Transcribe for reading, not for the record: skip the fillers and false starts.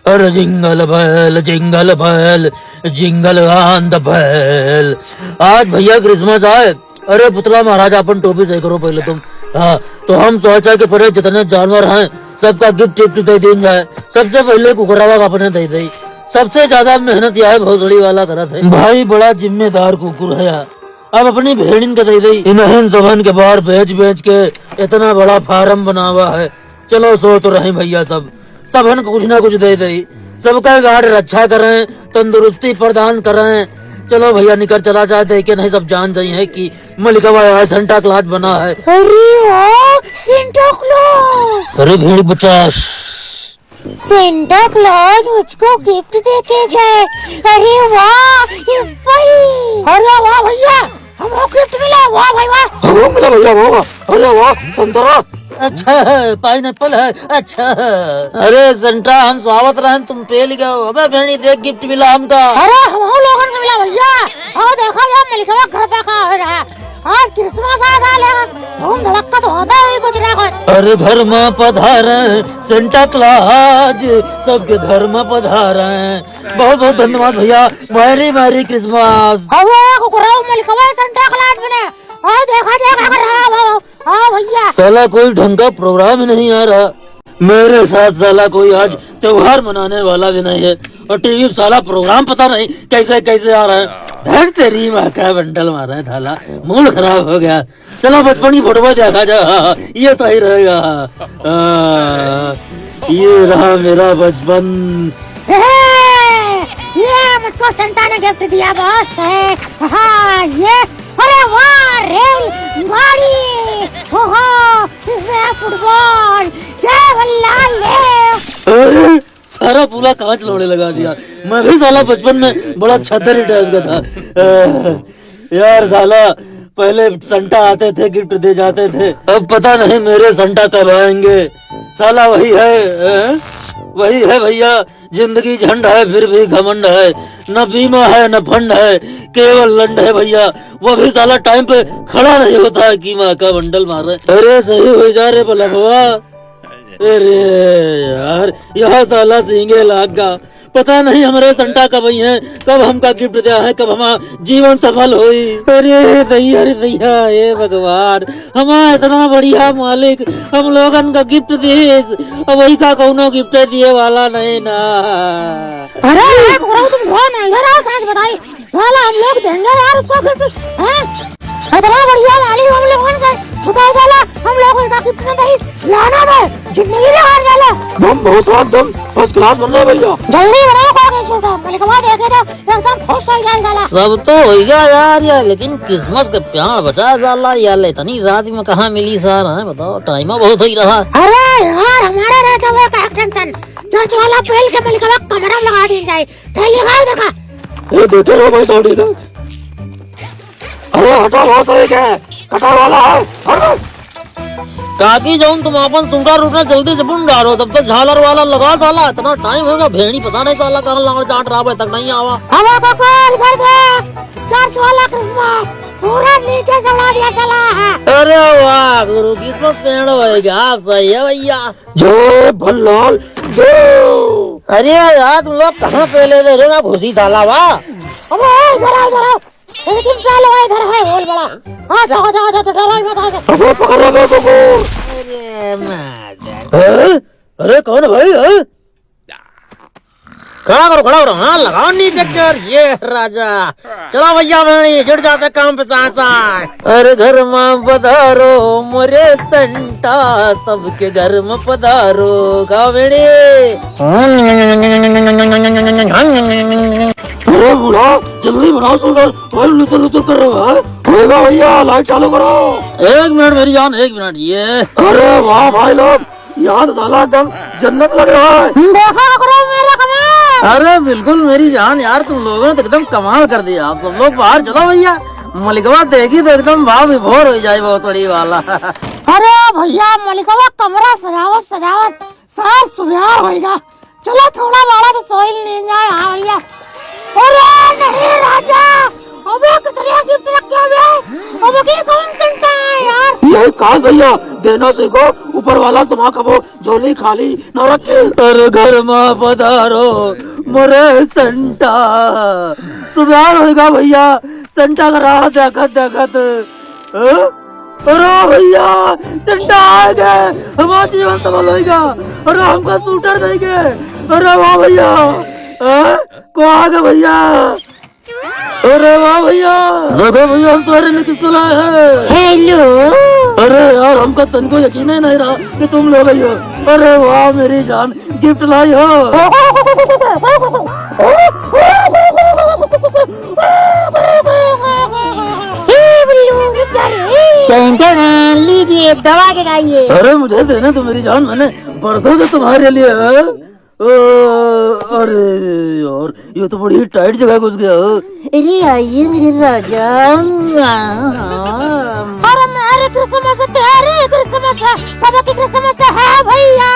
अरे जिंगल बैल jingle on the बैल। आज भैया क्रिसमस आए। अरे पुतला महाराज अपन टोपी सही करो पहले तुम। हाँ तो हम सोचा कि परे जितने जानवर हैं सबका गिफ्ट टिफ्ट दे दी जाए। सबसे पहले कुकरावा का अपने दे दी। सबसे ज्यादा मेहनत यह भोसड़ी वाला करा था भाई, बड़ा जिम्मेदार कुकुर है। अब अपनी भेड़िन के दे दी। इन्हें सबन के बाहर बेच के इतना बड़ा फार्म बना हुआ है। चलो सो तो रहे भैया सब सबन को कुछ ना कुछ दे दे। सबका गार्ड रक्षा करें, तंदुरुस्ती प्रदान करें। चलो भैया निकल चला जाए, देखे नहीं सब जान जाए है कि मलिकवा है सेंटा क्लॉज बना है। अरे वाह सेंटा क्लॉज। अरे भेड़ बच्चा, सेंटा क्लॉज मुझको गिफ्ट देके गए। अरे वाह एप्पल। अरे वाह भैया हमको गिफ्ट मिला। वाह भाई वाह। हमको मिला भैया वाह। अरे वाह संतरा अच्छा है, पाइनएप्पल है अच्छा है। अरे संतरा हम स्वागत रहे तुम पे लिखे हो। अबे भेड़ी देख गिफ्ट मिला हमका। अरे हम लोगों को मिला भैया। और देखा यार मलिकवा घर पे कहाँ हो रहा है। आज क्रिसमस आ रहा है, धूम धड़क्का तो होता है कुछ ना कुछ। अरे घर में पधारे सेंटा क्लॉज, सबके घर में पधारे। बहुत बहुत धन्यवाद भैया। Merry merry Christmas. अबे कुकुरा मलिकवा सेंटा क्लॉज बने। और देखा कर रहा। हाँ भैया साला कोई ढंग का प्रोग्राम ही नहीं आ रहा मेरे साथ। साला कोई आज त्योहार मनाने वाला भी नहीं है और टीवी पे साला प्रोग्राम पता नहीं कैसे कैसे आ रहा है। धर तेरी माँ का बंडल मारा है थाला, मूड खराब हो गया। चलो बचपन की फोटो देखा जा, ये सही रहेगा। ये रहा मेरा बचपन। ये मुझको सेंटा ने गिफ्ट दिया बॉस है। हाँ ये अरे वाह रेल गाड़ी। ओहो इसमें फुटबॉल जय वल्लाह। अरे सारा पूरा कांच लोड़े लगा दिया। मैं भी साला बचपन में बड़ा छदरी टाइप का था यार। साला पहले संता आते थे गिफ्ट दे जाते थे, अब पता नहीं मेरे संता कब आएंगे। साला वही है भैया। जिंदगी झंड है फिर भी घमंड है, न बीमा है न फंड है, केवल लंड है भैया। वो भी साला टाइम पे खड़ा नहीं होता है कि माँ का बंडल मार रहे। अरे सही हो जा रे भला भवा। अरे यार यह साला सींगे लाग का पता नहीं हमारे संता कब ही है, कब हमका गिफ्ट दिया है, कब हमारा जीवन सफल हुई। अरे दैया हे भगवान, हमारा इतना बढ़िया मालिक हम लोगन का गिफ्ट दिए, अब वही का कौनो गिफ्ट दिए वाला नहीं ना। अरे तुम रो ना इधर आओ, सच बताई वाला हम लोग देंगे यार उसको गिफ्ट। हैं इतना बढ़िया मालिक हम लोगन का बताओ साला, हम लोगों का गिफ्ट न दे लाना दे जिंदगी में हार जाला। हम बहुत स्वाद दम फर्स्ट क्लास बन रहे भैया। जल्दी बनाओ कौन छोटा मलिकवा देखे तो एकदम खुश हो जाए साला। सब तो होगा यार यार, लेकिन क्रिसमस का प्यार बचा जाला यार। इतनी रात में कहाँ मिली सार है बताओ, टाइम बहुत ही रहा। अरे यार हमारे रहते हुए का टेंशन चर्च वाला पहल के मलिकवा कमरा लगा दी जाए। लगा देखा ये देखे रहो भाई साड़ी का। अरे हटा बहुत सही है, कटा वाला है। काकी जाऊं तुम अपन सुनकर उठना जल्दी से बुन डालो, तब तक झालर वाला लगा साला। इतना टाइम होगा भेड़ी पता नहीं साला कहाँ लंगड़ चाट रहा है, तक नहीं आवा। हवा कपाल कर दे चर्च वाला क्रिसमस पूरा नीचे से उड़ा दिया साला है। अरे वाह गुरु क्रिसमस पेड़ होएगा, सही है भैया। जय भल्लाल जो। अरे यार तुम लोग कहाँ पहले दे रहे हो घुसी साला वाह। अबे इधर आओ लेकिन पहले इधर है बोल बड़ा। आ जाओ डरो मत आ जाओ। अबे पकड़ लो को। अरे मार। अरे कौन भाई है? खड़ा करो हाँ लगाओ नीचे चोर। ये राजा चलो भैया भाई जुड़ जाते काम पे साथ। अरे घर में पधारो मोरे संता, सबके घर में पधारो खाओ बेड़ी। अरे बुढ़ा जल्दी बनाओ सुगर, लुतर कर रहा है। होएगा भैया लाइट चालू करो। 1 मिनट मेरी जान 1 मिनट। ये अरे वाह भाई लोग, यहाँ तो साला एकदम जन्नत लग रहा है। देखो करो मेरा कमाल। अरे बिल्कुल मेरी जान यार, तुम लोगों ने तो एकदम कमाल कर दिया। आप सब लोग बाहर चलो भैया, मलिकवा देगी तो एकदम भाव विभोर हो जाए बहुत बड़ी वाला। अरे भैया मलिकवा कमरा सजावट सार सुबह होएगा। चलो थोड़ा बड़ा तो सोइल नहीं जाए। हाँ भैया। अरे नहीं राजा, अबे कितने गिफ्ट रखे हुए हैं, अबे की कौन संता है? यार। ये कहा भैया देना सीखो, ऊपर वाला तुम्हारा वो झोली खाली न रखे। अरे घर में पधारो मोरे संता, सुबह होगा भैया संता का राह देखत देखत। अरे भैया संता आ गए, हमारा जीवन संभल होगा। अरे हमको सूटर देंगे। अरे वाह भैया, को आ गए भैया। अरे वाह भैया, देखो भैया हम तुम्हारे लिए किसको लाए हैं। हेलो। अरे यार हमको तनको यकीन ही नहीं रहा कि तुम लोग ही हो। अरे वाह मेरी जान, गिफ्ट लाई हो। लीजिए दवा के खाइए। अरे मुझे देना तो मेरी जान, मैंने परसों से तुम्हारे लिए है। अरे यार ये तो बड़ी टाइट जगह घुस गया। अरे आइए मेरे राजा। अरे मेरे क्रिसमस है, तेरे क्रिसमस है, सबकी क्रिसमस है भैया।